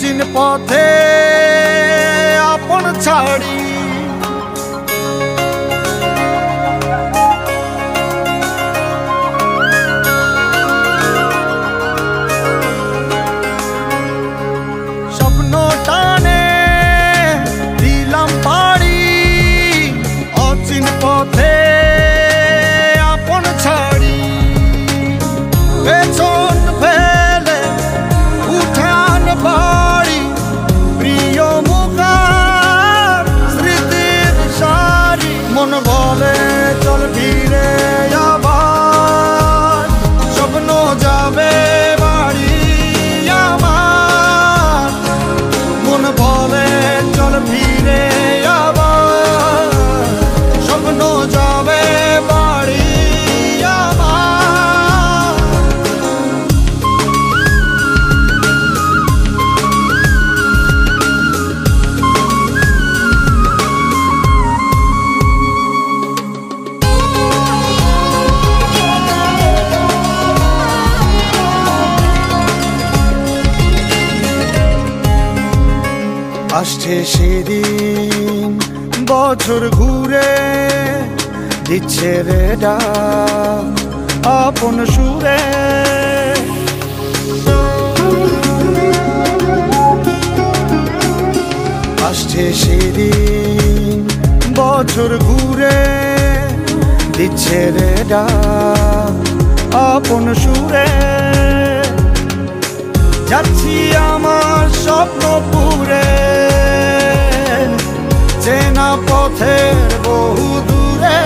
অচিন পথে আপন ছাড়ি স্বপ্ন টানে দিলাম পাড়ি অচিন পথে আপন ছাড়ি পেছন ফেলে উঠান বাড়ি প্রিয় মুখার স্মৃতির সারি মন বলে চল ফিরে আবার স্বপ্ন যাবে বাড়ি আমার মন বলে চল ফিরে আবার স্বপ্ন যাবে বাড়ি আমার আসছে সেদিন বছর ঘুরে দিচ্ছে রে ডাক আপন সুরে আসছে সেদিন বছর ঘুরে দিচ্ছে রে ডাক আপন সুরে যাচ্ছি আমার স্বপ্ন পুরে চেনা পথের বহু দূরে